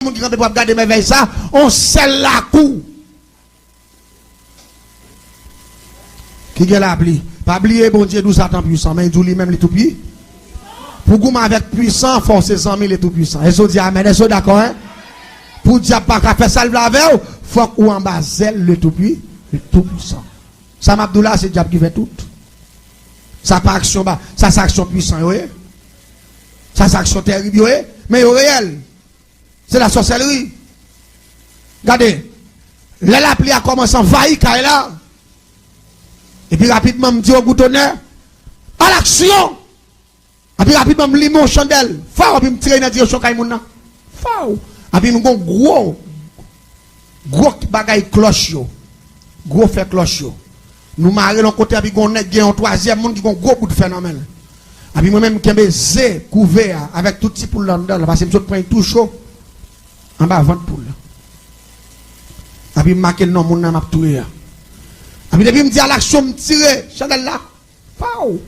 monde qui campe pour regarder mes veilles ça, on scelle la cou. Qui est l'appli? Pas oublier bon Dieu d'où Satan puissant, mais il lui-même les tout puissants. Pour goumer avec puissant, forcer 100 000 les tout puissants. Et ça dit amen, est-ce d'accord hein? Pour dire pas qu'à faire ça avec vous, faut qu'on en bas le tout puissant. Ça m'abdoula c'est diable qui fait tout. Ça pas action bas, ça c'est action puissant, oui. Ça c'est action terrible, oui. Mais au réel, c'est la sorcellerie. Regardez, l'appli a commencé à envahir là. Et puis rapidement, me dit au boutonnet, à l'action! Et puis rapidement, me limon chandelle. Fao, puis me tire dans la direction Kaimouna. Fao. Et puis nous avons gros bagaille cloche. Gros fait cloche. Nous marrons l'autre côté, et puis nous avons un troisième monde qui a un gros bout de phénomène. Et puis moi-même, qui ai zé couvert avec tout petit poule là-dedans, parce que je prends tout chaud. En bas, 20 poules. Et puis je marque le nom, mon nom a tout. Et puis depuis, me dit à l'action, me tirer, chandelle là. Fao.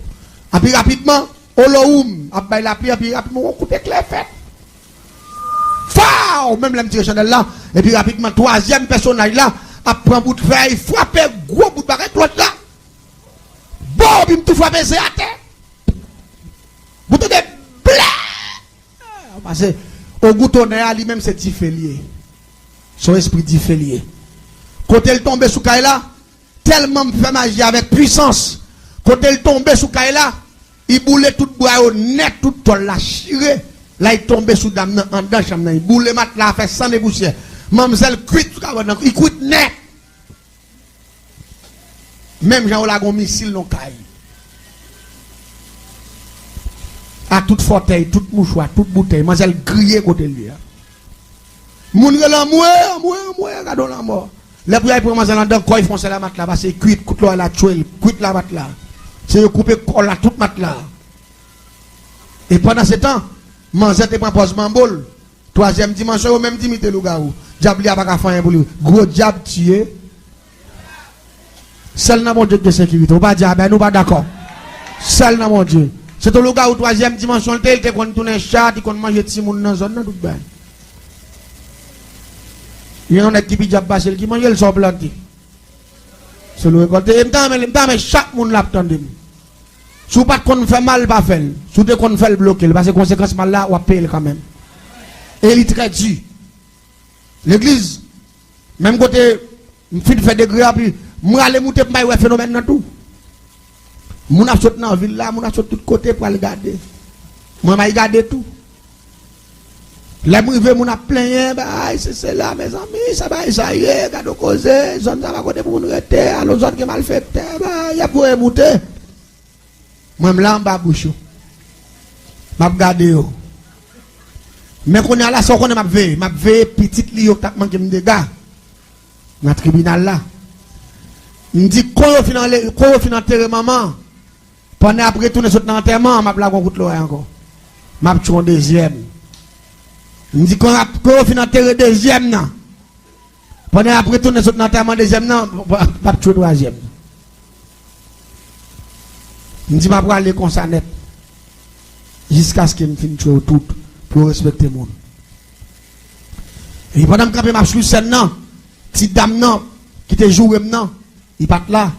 Et puis rapidement, Olohoum, a bail la pluie, et puis rapidement, on coupe éclair fait. Fao. Même la me tirer chandelle là. Et puis rapidement, troisième personnage là, a pris un bout de feuille, frappé, gros bout de barrette, l'autre là. Bon, puis me tout frappé, c'est à terre. Vous te dites, blé. Parce que, au goutonnet, lui-même, c'est diffélié. Son esprit diffélié. Quand elle tombe sous Kaila, tellement fait magie avec puissance. Quand elle tombe sous Kaila, il boule tout bois au net, tout tol la chiré. Là, il tombe sous dame en dedans, chambre. Il boule mat là, fait sans déboussière. Mamselle cuite, il cuite net. Même Jean Olagon missile non caille. À toute fauteuil, toute mouchoir, toute bouteille, mamselle grillé côté lui. Moun relan moi, regardons la mort. Les prières pour mamselle en dedans, quand ils font ça la mat là, parce que cuite, coûte l'eau la tuile, cuite la mat là. C'est couper colle là, toute mat là. Et pendant ce temps, mamselle te prend pose mambol. Troisième dimension, au même dimité le gars. Diable a pas faire pour lui. Gros diable tué. Seul dans mon Dieu de sécurité. On va dire, ben nous pas d'accord. Seul dans mon Dieu. C'est le gars au troisième dimension, il te qu'on tourne un chat, il qu'on mange petit monde dans la zone, tout bien. Il y a un qui dit diable passé, qui mange le sort planté. C'est le récolté. Mais chaque monde l'attendait. Si vous pas qu'on fait mal, pas fait. Si vous qu'on fait le bloquer, parce que conséquence mal là, on paye quand même. Et il est très dur. L'église, même côté, je fais des grès, puis je vais aller monter pour un phénomène dans tout. Je vais sortir dans la ville là, je vais sortir de tous côtés pour regarder. Je vais regarder tout. Là, je vais me plaindre, c'est là, mes amis, ça va, ça y est, regarde causer, zone ça va côté pour nous rester, alors zone qui mal fait, il y a pour monter. Moi, je suis là en bas, bouchon. Je vais regarder. Mais quand on est là, ça qu'on est m'a veillé petite li yo tap manqué de gars dans le tribunal là. Il dit quand on fin enterrer maman. Pendant après tourner sur l'enterrement, m'a la route là encore. M'a tué un deuxième. Il dit quand on fin enterrer deuxième là. Pendant après tourner sur l'enterrement deuxième là, m'a tué troisième. Il dit m'a aller comme ça net. Jusqu'à ce qu'il me finisse tout. Pour respecter le monde. Et pendant que je suis sur scène, petite dame qui te joue maintenant, il part là.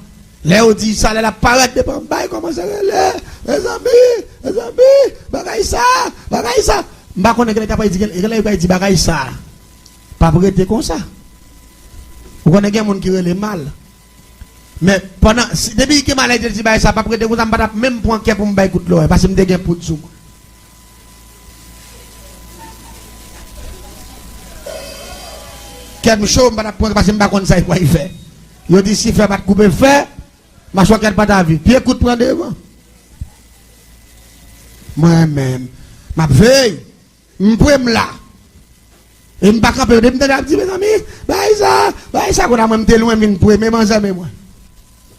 Là, on dit ça, elle apparaît devant le comment ça les amis, bagaille ça. Je ne sais pas si elle dit bagaille ça. Pas prêter comme ça. Vous connaissez des gens qui relèvent mal. Mais pendant, depuis que je dis bagaille ça, pas prêter comme ça, je ne peux même point pour me bailler coup de l'eau, parce que je me dégaine pour tout. Quel chaud, je ne sais pas si je ne sais pas il fait. Il dit si fait pas couper fait, je ne sais pas ta vie. Puis écoute, prends devant. Moi-même, ma veille, je peux me là. Et je ne peux pas camper. Je me dis, mes amis, bah ça, qu'on a même été loin, mais mes amis, moi.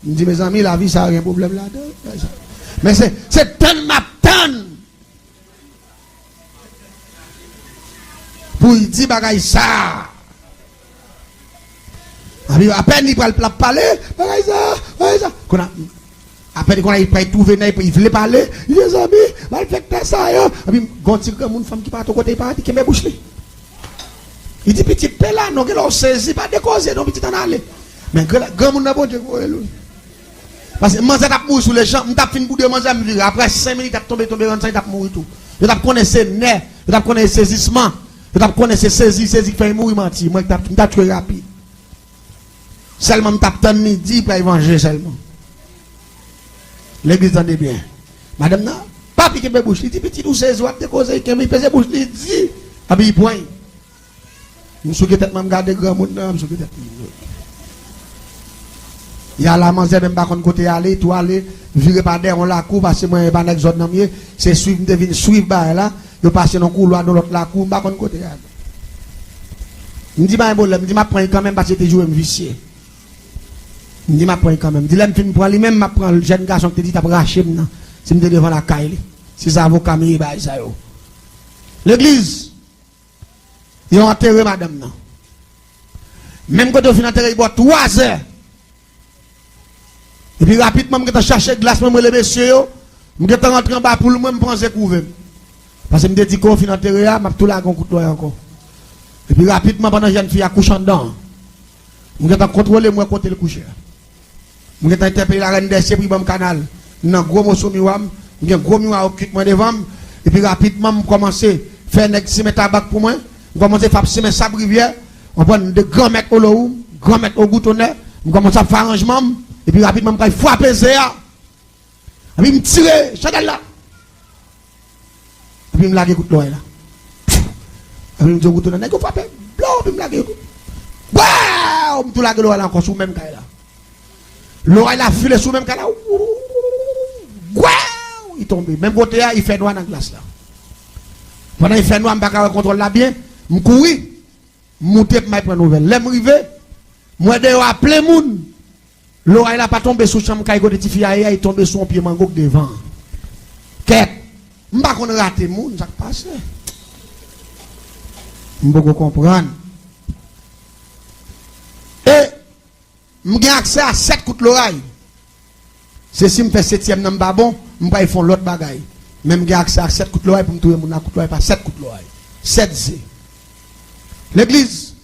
Je dis, mes amis, la vie, ça n'a rien de problème là-dedans. Mais c'est tellement pour dire, bagaille ça. À peine il va parler, ça. Après qu'on a tout venu, il voulait parler, il dit, amis, il fait ça. Et puis, quand il y a une femme qui part à côté, qui met bouche. Il dit petit paix là, non, que l'on saisit, pas décauser, non, petit en aller. Mais grand monde n'a pas de parce que moi, je tape mourir sur les champs, je tape fin pour de manger, après 5 minutes, je tape tomber, je tape mourir tout. Je tape connaître ses nerfs, je tape connaître ses saisissements, je tape connaître ses saisies qui fait mourir mentir. Moi, je tape très rapide. Seulement, je tape tant midi pour évanger seulement. L'église tendez bien. Madame, non, pas piquer mes bouches, il dit petit douce, je vais te causer, il pèse bouche, il dit, habille point. Je suis peut-être même garder grand monde, je suis peut-être. Il y a la manger même pas côté aller, tout aller, virer par derrière on la cour parce que moi pas nek zone nan mieux, c'est suivre devine suivre ba là, yo passer dans couloir dans l'autre la cour pas côté aller. Me dit pas un problème, me dit m'a prendre quand même parce que t'es joué vicieux. Me dit m'a prendre quand même, dit l'aime fin prend lui même m'a prend le jeune garçon qui te dit t'a raché maintenant, si me devant la caille, si ça avocat mi ba ça yo. L'église ils ont enterré madame nan. Même quand on fin enterré il boit 3 heures. Et puis rapidement, je cherché glace, je les messieurs, je rentré en bas pour le même penser couvrir. Parce que je me dis qu'on finit en terre, je tout là couteau encore. Et puis rapidement, pendant que jeune fille a couché dedans, je vais contrôler moi côté le coucher. Je vais interpeller la reine des cieux pour le canal. Je vais gros morceau miwam, je vais gros miwam occupé devant. Et puis rapidement, je commence à faire un ciment tabac pour moi. Je commence à faire ciment sable rivière. On prend de grands mètres au lot, grands mètres au goutonnet. Je commence à faire arrangement. Et puis rapidement, je frappe Zéa. Et puis je me tire, chadal là. Et puis je me lage écoute l'oreille là. Et puis je me dis, je vais frapper. Blanc, puis je me lage écoute. Waouh! Je me lage l'oreille là encore sous le même cas là. L'oreille là file sous le même cas là. Waouh! Il tombe. Même côté là, il fait noir dans la glace là. Pendant qu'il fait noir, je ne peux pas contrôler là bien. Je cours. Je monte pour me prendre nouvelle. Là, je arrive. Moi, je vais appeler les gens. L'oreille n'a pas tombé sous chambre caïgo de Tifia, il est tombé sous un pied mango devant. Qu'est-ce que je ne vais pas rater moun, ça passe. Je ne peux pas comprendre. Et je j'ai accès à 7 coups de l'oreille. C'est si je fais 7e dans le bon, je vais faire l'autre bagaille. Même j'ai accès à 7 coups de l'oreille pour me trouver mon coup de l'oreille, pas 7 coups de l'oreille. 7 Z. L'église,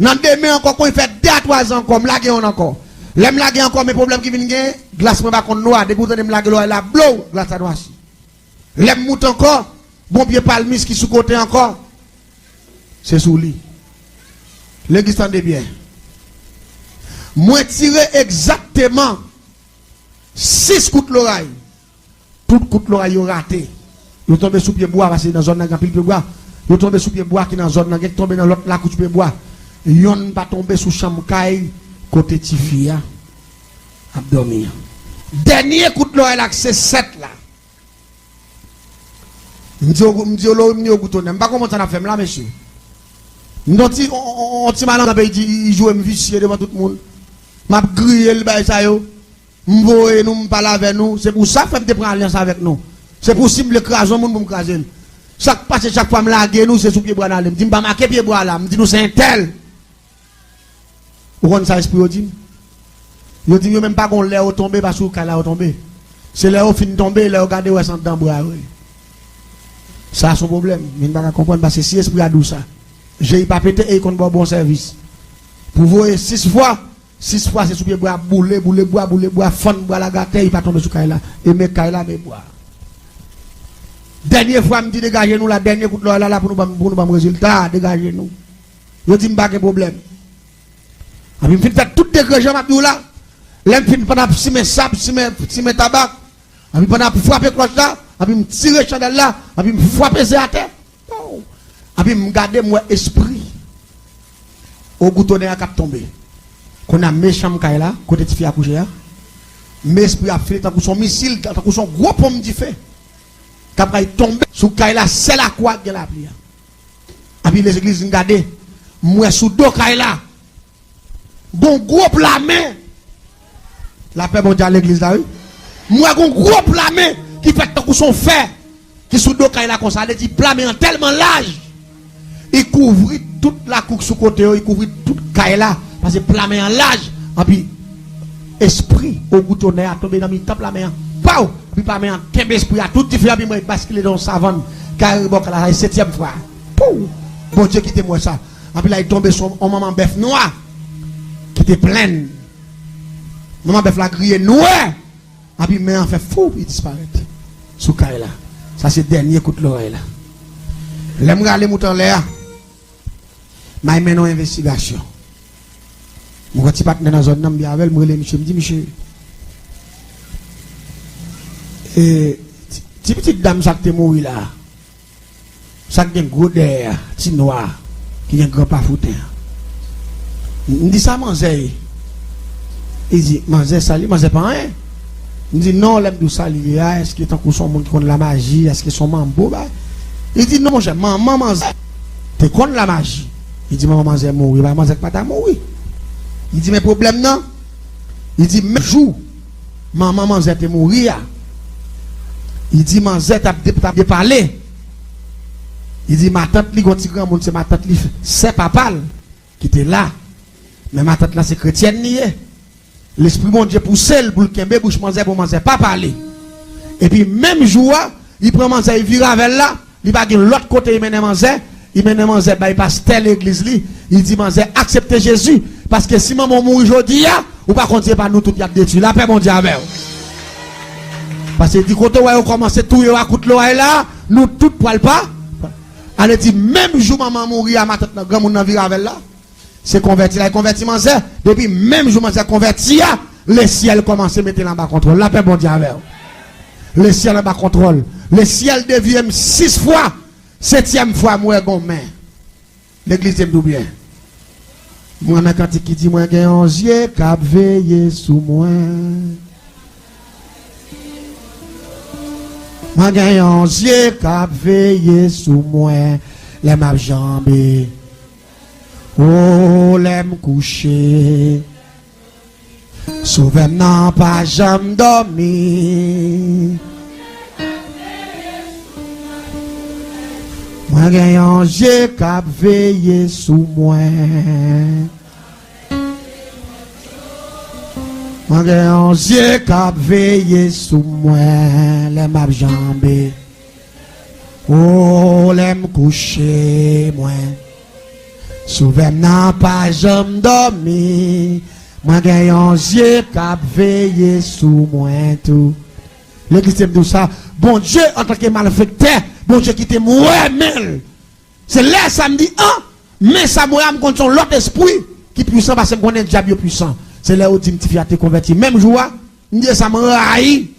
dans 2 mois encore, quand il fait 2 à 3 ans, comme là, on encore. L'aime laguer encore mes problèmes qui viennent gagner, glace moi pas contre noir, dès que vous me laguer la blow, glace à noir. L'aime mout encore, bon pied palmis qui sous côté encore. C'est sous lui. L'église tendez bien. Moi tirer exactement 6 coups de l'oreille. Tout coup de l'oreille raté. Vous tombez sous pied bois parce que dans zone n'a pile de bois. Vous tombez sous pied bois qui dans zone n'a tombé dans l'autre la couche de bois. Yon pas tomber sous chambre caille. Côté Tifia, abdomen. Dernier coup de l'oreille là, c'est 7 là. Je me dis au bouton, je ne sais pas comment ça a fait là, monsieur. On ti mal dans le pays, il joue un vicieux devant tout le monde. M'a grillé le bail ça yo. M'voye nous parler avec nous, c'est pour ça que je prends alliance avec nous. C'est possible l'écraser monde pour me craser. Chaque passe chaque fois me laguer nous c'est sous pied bois là. Me dit pas marquer pied bois là, me dit nous c'est un tel. Vous connaissez ça esprit dit? Yo dit yo même pas qu'on l'air tomber parce que kala tomber. C'est là où fin tomber, là regarder ouais sans dans bras. Ça son problème, mais pas comprendre parce que si esprit a dou ça. J'ai pas pété et qu'on bon service. Pour voir 6 fois c'est sous pied bois bouler bois fond bois la gâte il pas tomber sur kala et mes kala mais bois. Dernière fois me dit dégagez nous la dernière coup de là pour nous résultat, dégagez nous. Yo dit pas de problème. A puis fin fait tout dégagement m'a là. L'aime fin pendant si mes sable, si mes tabac. A puis pendant frapper cloche là, a puis me tirer chandelle là, a puis me frapper à terre. A puis me garder moi esprit. Au goutonnet à cap tomber. Qu'on a méchant kay là, côté ti fi a coucher là. Mais esprit a fait tant que son missile, tant que son gros pomme di fait. Qu'après tomber sous kay là, c'est la quoi que la pli. A puis les églises regarder moi sous dos kay là. Bon gros plamé. La paix mondiale l'église là oui. Moi gon gros plamé qui fait tant que son fer qui sous dos kay là comme ça, il dit plamé en tellement large. Il couvre toute la couche sous côté, il couvre toute kay là parce que plamé en large. Et puis esprit au goutonnet a tombé dans mi top la main. Pau, puis plamé en kembe esprit a tout différent puis moi basculer dans savane car bon la 7e fois. Pou. Bon Dieu quittez moi ça. Et puis là, il tombé sur un maman bœuf noir qui était pleine. Maman bœuf la grillé noir. Et puis, mais en fait, fou, il disparaît. Sous caille là. Ça, c'est le dernier coup de l'oreille là. L'aime aller mouton là. Mais il mène une investigation. Mon petit partenaire dans la zone, je avec moi, monsieur, me dit, monsieur. Et, petite dame, ça qui est morte là. Ça qui est un gros derrière, petit noir, qui est un grand pas foutu. Il dit ça, manger. Il dit, manger ça, manger pas rien. Il dit, non, l'aime de ça, est-ce qu'il est en son monde qui connaît la magie, est-ce qu'il est son mambo? Il dit, non, mon cher, maman, manger. Tu connais la magie. Il dit, maman, manger mourir, manger pas ta mourir. Il dit, mais problème non. Il dit, même jour, maman, manger te mourir. Il dit, manger t'a parlé. Il dit, ma tante, c'est ma tante, c'est papa qui était là. Mais ma tante là, c'est chrétienne. L'esprit mon Dieu pousse pour le kembe, bouche manger pour manger, pas parler. Et puis, même jour, il prend manger, il vire avec là, il va de l'autre côté, il mène manger, il passe telle l'église, il dit, manger, acceptez Jésus. Parce que si maman mourit aujourd'hui, ou pas continuer par nous tout y a détruit. La paix, mon Dieu, avec. Parce que dit, quand on commence tout, à coûter l'eau là, nous tout poil pas. Elle dit, même jour maman mourit à ma tête, grand monde vire avec là. C'est converti là, converti manger. Depuis même jour manger converti, le ciel commence à mettre en bas contrôle. La paix, mon Dieu, avec. Le ciel en bas contrôle. Le ciel devient 6 fois. 7e fois, moi, gomme. L'église aime tout bien. Moi, quand il dit, moi, j'ai un yeux qui a veillé sous moi. Moi, j'ai un yeux qui a veillé sous moi. Les ma jambes. Oh, l'aime coucher. Souvent, pas jamais dormi. Moi, j'ai un yeux qui a veillé sous moi. Moi, j'ai un yeux qui a veillé sous moi. Les ma jambes. Oh, l'aime coucher, moi. Souvent, pas jamais dormi. Moi, j'ai un yeux qui a veillé sous moi. Tout. L'église aime tout ça. Bon Dieu, en tant que malfaiteur, bon Dieu qui te mourir, c'est là, ça me dit, mais ça mourir, me compte l'autre esprit qui est puissant parce que je connais le diable puissant. C'est là où tu me te converti. Même jour, me dit ça me raille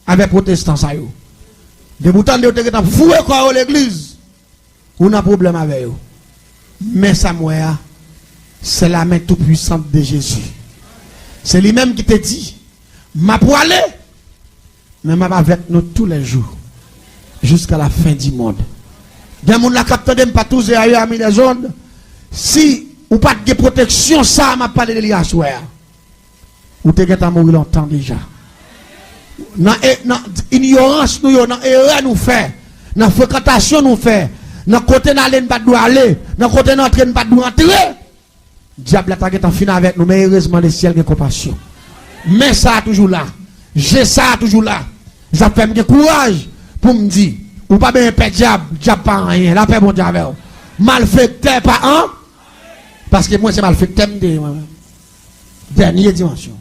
avec protestants. De pourtant, de te fouer quoi l'église. On a un problème avec eux. Mais ça mourir, c'est la main tout puissante de Jésus. C'est lui-même qui te dit, m'a pour aller, mais m'a avec nous tous les jours. Jusqu'à la fin du monde. Des gens qui captent pas tous et ailleurs mis les ondes. Si ou pas de protection, ça m'a parlé de l'Iasouer. Ou te gêne à mourir longtemps déjà. Dans ignorance, dans erreur nous fait. Dans fréquentation nous fait. Dans côté n'aller pas doit aller. Dans côté n'entrer pas doit entrer. Diable a tagé en fin avec nous, mais heureusement le ciel a compassion. Mais ça toujours là. J'ai ça toujours là. Ça fait me courage pour me dire. Ou pas bien père diable, diable pas rien. La paix mon diable. Malfaiteur pas un. Parce que moi c'est malfaiteur de dernière dimension.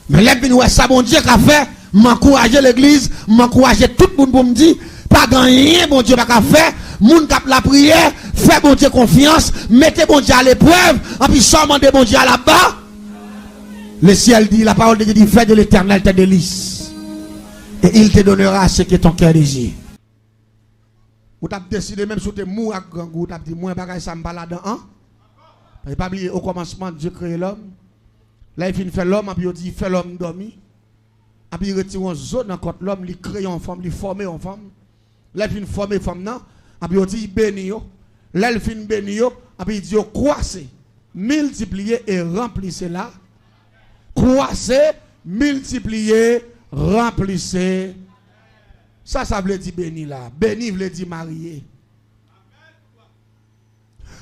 Mais les bien ouais ça bon Dieu qu'a fait, m'encourager l'église, m'encourager tout le monde pour me dire pas rien bon Dieu pas qu'a fait, moun cap la prière, fait bon Dieu confiance, mettez bon Dieu à l'épreuve, en puis seulement de bon Dieu à là-bas. Le ciel dit, la parole de Dieu dit, fais de l'Éternel tes délices. Et il te donnera ce que ton cœur désire. Ou t'as décidé même sur tes mots à grand goût, t'as dit, moi, bagaille ça me balade en. Vous pas oublié, au commencement, Dieu crée l'homme. Là, il finit faire l'homme, et puis il dit, fait l'homme dormir. Et puis il retire une zone dans contre l'homme, il crée une femme, il forme une femme. Là, il finit former une femme, et puis il dit, béni. Là, il finit béni, et puis il dit, croissez, multipliez et remplissez là. Croissez, multipliez, remplissez. Ça veut dire béni là. Béni veut dire marié.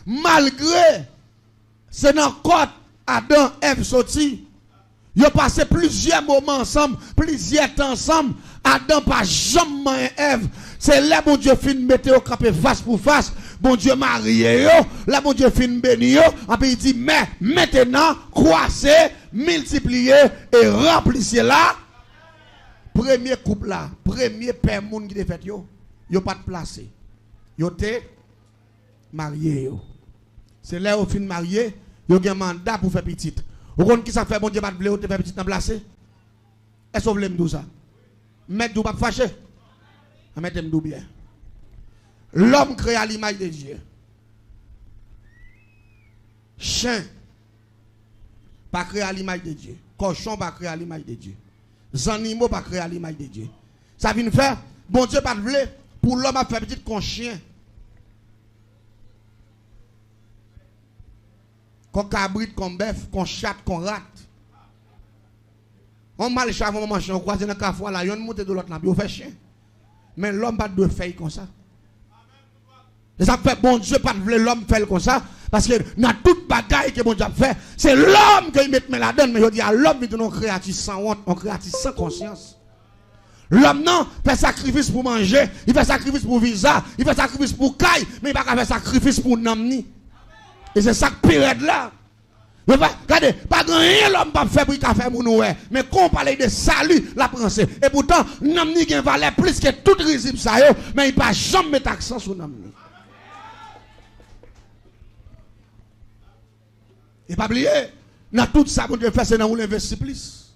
Malgré, c'est dans le côte Adam, Ève sorti. Ils ont passé plusieurs moments ensemble, plusieurs temps ensemble. Adam pas jamais Ève. C'est là mon Dieu fin mettre au campé face pour face bon Dieu marié yo, là bon Dieu fin béni yo, après il dit mais maintenant croissez, multipliez et remplissez là. Premier couple là, premier père moun qui te fait yo pas de placé. Yo te marié yo. C'est là où fin marié, yo gen mandat pour faire petite. Vous connaissez qui ça fait bon Dieu pas de blé, te faire petite dans placé? Est-ce que vous voulez me dire ça? Mettez vous pas fâché. Mettez-moi bien. L'homme créé à l'image de Dieu. Chien, pas créé à l'image de Dieu. Cochon, pas créé à l'image de Dieu. Les animaux, pas créé à l'image de Dieu. Ça vient faire, bon Dieu, pas de blé, pour l'homme à faire petite qu'on chien. Qu'on cabrit, qu'on bœuf, qu'on chatte, qu'on rate. On mal chat, on mange, on croise dans le café, là, on monte de l'autre, on fait chien. Mais l'homme pas de faire comme ça. Et ça fait bon Dieu pas de l'homme faire comme ça. Parce que dans toute bagaille que bon Dieu fait, c'est l'homme qui met la donne. Mais je dis à l'homme, il est créatif sans honte, on créatif sans conscience. L'homme non fait sacrifice pour manger, il fait sacrifice pour visa, il fait sacrifice pour caille, mais il ne va pas faire sacrifice pour n'amni. Et c'est ça que période là. Regardez, pas rien l'homme pas faire pour qu'il fait pour nous. Mais quand on parle de salut, la pensée. Et pourtant, n'amni qui valait plus que tout risible ça, mais il ne va jamais mettre accent sur n'amni. Et pas oublier, dans tout ça, qu'on doit faire, c'est dans où l'investir plus.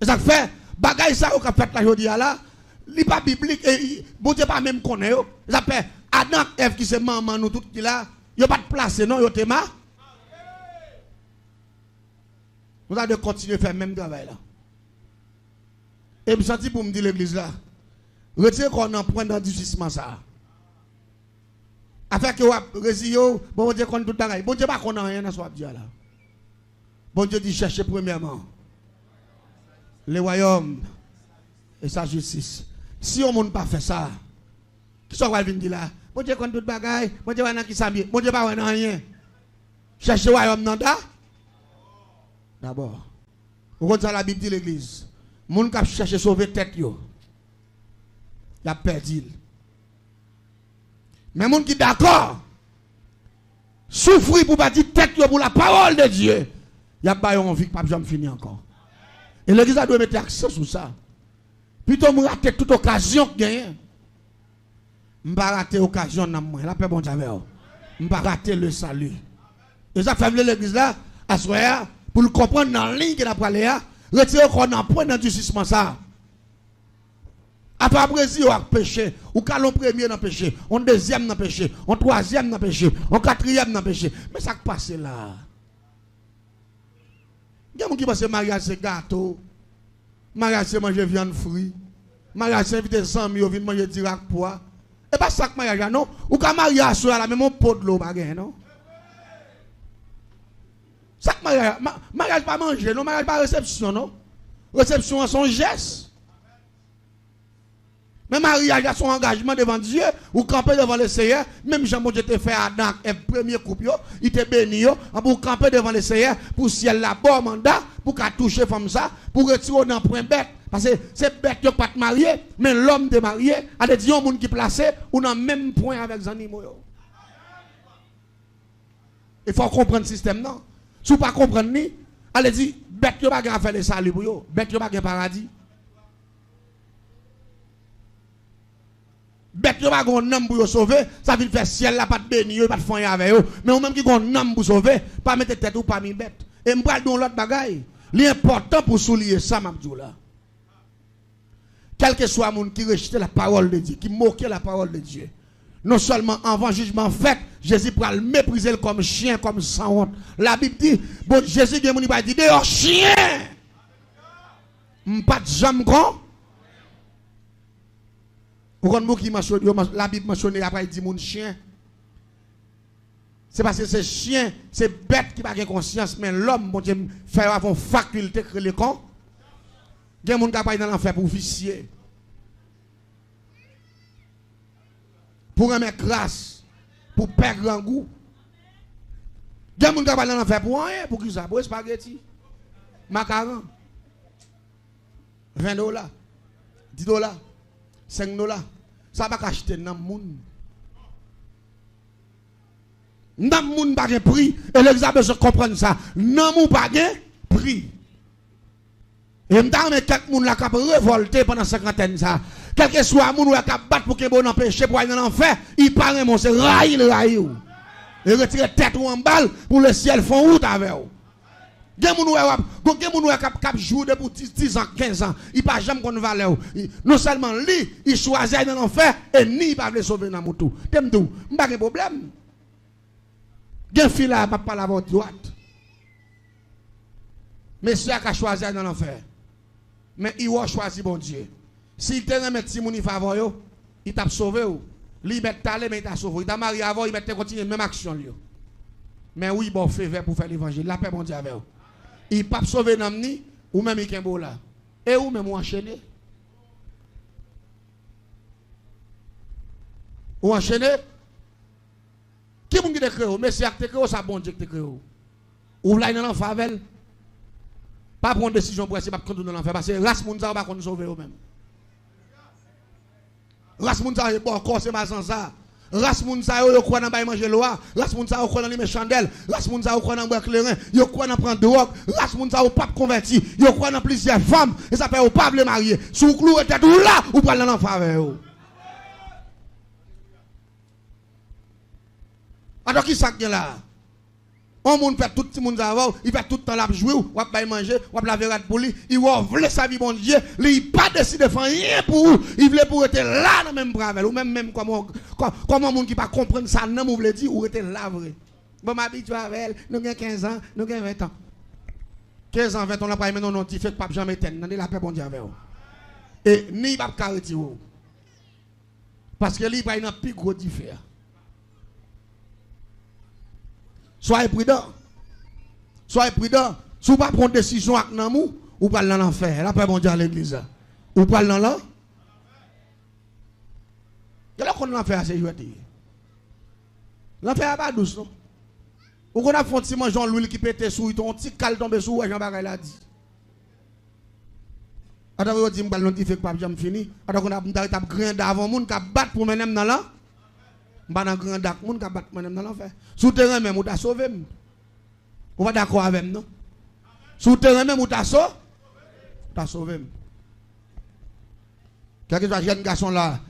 Et ça fait, bagaille ça, qu'on a fait la journée là, il n'est pas biblique, et bon Dieu pas même connaître. Ça fait, Adam et Ève qui se maman, nous tout qui là, il n'y a pas de place, non, il y a ma. Nous allons continuer à faire le même travail là. Et je me sens pour me dire l'église là, retirez qu'on en prend dans le jugement ça. Afin que vous résiliez, bon Dieu qu'on tout bagaille. Bon Dieu pas qu'on a rien dans ce Dieu là. Bon Dieu dit chercher premièrement le royaume et sa justice. Si on ne pas fait ça, qui soit va venir là, bon Dieu qu'on tout bagaille, bon Dieu va qui s'habille, bon Dieu pas rien. Chercher le royaume non da. D'abord, vous regardez la Bible dit l'église, moun qui cherche sauver tête yo, il a perdu. Mais moun qui d'accord, souffrir pour pas dire tête pour la parole de Dieu, il y a pas envie que pas jamais finir encore. Et l'église doit mettre accent sur ça. Plutôt me rater toute occasion que gagne. M'pas rater occasion dans moi, la paix bon Dieu. M'pas rater le salut. Et ça fait l'église là à soir pour le comprendre dans la ligne qu'il a parlé là, retirer qu'on en point dans le jugement ça. Après Brésil, on a péché. Ou calon premier dans péché. On deuxième dans péché. On troisième dans péché. On quatrième dans péché. Mais ça qui passe là. Il y a des gens qui pensent que mariage c'est gâteau. Mariage c'est manger viande fruit. Mariage c'est inviter des amis, viennent manger direct poids. Et pas ça que mariage non. Ou quand mariage soit là, même on pot de l'eau, non? Ça que mariage pas manger, non? Mariage pas réception, non? Réception son geste. Mais mariage a son engagement devant Dieu, ou camper devant le Seigneur, même Jean-Bon Dieu te fait Adam, et premier couple, il te béni, pour camper devant le Seigneur, pour ciel la bon mandat, pour qu'à toucher comme ça, pour retirer dans point bête. Parce que c'est bête qui pas te marier, mais l'homme de marié, a des gens qui placé, ou dans le même point avec les animaux. Il faut comprendre le système, non? Si vous ne comprenez pas, allez dire, bête qui pas faire le salut pour vous, bête qui pas faire paradis. Bête qui pas un homme pour sauver, ça veut faire ciel là, pas de béni, pas de foyer avec eux. Mais ou même qui un homme pour sauver, pas mettre tête ou pas mis bête. Et je parle de l'autre bagaille. L'important pour souligner ça, Mabdou là. Quel que soit le monde qui rejette la parole de Dieu, qui moque la parole de Dieu. Non seulement avant jugement fait, Jésus pourra le mépriser comme chien, comme sans honte. La Bible dit, bon, Jésus il dit, dehors chien. Pas de jambe grand. La Bible mentionne après il dit mon chien. C'est parce que c'est chien, c'est bête qui n'a pas conscience, mais l'homme, bon Dieu, fait avoir faculté de créer le camp. Il y a des gens qui dans l'enfer pour officier. Pour remettre grâce, pour perdre grand goût. Il y a des gens qui dans l'enfer pour rien, pour qui ça? Pour spaghetti, macaron, $20, $10, $5. Ça va pas acheter dans le monde. Nan moun pas de prix. Et l'examen se comprendre ça. Nan moun pas de prix. Et m'ta mais quelques moun la cap révolter pendant cinquantaine ça. Quel que soit moun ou la cap battre pour que bon empêcher pour aller dans l'enfer, il paraît mon c'est raï le raï. Et retirer tête ou en balle pour le ciel font route avec vous. Gen moun ou cap jour de pour 10 ans, 15 ans, il pas jamais qu'on valeur. Non seulement lui, il choisit dans l'enfer et ni il pas le sauver dans moutou. T'aime tout, m'pa de problème. Gen fille là pas parler à votre droite. Monsieur a choisi dans l'enfer. Mais il a choisi bon Dieu. S'il te remet si moun favor yo, il t'a sauvé ou. Li met talé mais il t'a sauvé. Il t'a marié avant, il mette continuer même action lui. Mais oui, bon fait pour faire l'évangile. La paix bon Dieu avec vous. Il pas sauver nan ni ou même il kembo là. Et ou même ou enchaîné. Ou enchaîné. Qui moun qui te créé? Monsieur a te créé ça bon Dieu te créé. Ou là dans l'enfer. Pas prendre décision pour essayer de contourner dans l'enfer parce que race moun ça va pas sauver eux même. Race moun ça est bon corps c'est pas sans ça. Race moun ça yo croit dans bail manger loi, race moun ça yo croit dans les chandelle, race moun ça yo croit dans boire clairin, yo croit dans prendre drogue, race moun ça yo pas converti, yo croit dans plusieurs femmes et ça fait au pas le marier. Sous clou était tout là ou pas dans l'enfer avec eux. Alors qui ça là? On moun fait tout le monde avant, il fait tout le temps la jouer, ou pas manger, ou la verre pour lui, il veut sa vie bon Dieu, il pas décidé de faire rien pour vous, il voulait pour être là dans même bravel, ou même comment moun qui pas comprendre ça non vous voulez dire ou était là vrai. Bon m'habitue avec elle, nous avons 15 ans, nous avons 20 ans. 15 ans, 20 ans, on n'a pas aimé non, tu fais que pas jamais t'en, la paix bon Dieu avec vous. Et ni pas carréti vous. Parce que lui, il y a un plus gros différence. Soyez prudent. Soyez prudent. Si vous ne pas prendre décision avec nous, ou pas dans l'enfer. La paix bon Dieu à l'église. Ou pas dans l'enfer. Quel est l'enfer à ces jours? L'enfer n'est pas douce, non? Ou qu'on a fait un petit mangeant l'huile qui pète sous, ton petit cal tombe sous, Jean Bagay l'a dit. Alors, on dit, on dit, pas jamais fini. Alors, on a grand avant moun qui battre pour mener dans l'enfer. Pas dans grand dak moun qui battre mener dans l'enfer. Souterrain même, ou t'a sauvé. On va d'accord avec nous. Souterrain même, ou t'a sauvé. T'as sauvé. Quelques jeune garçon là,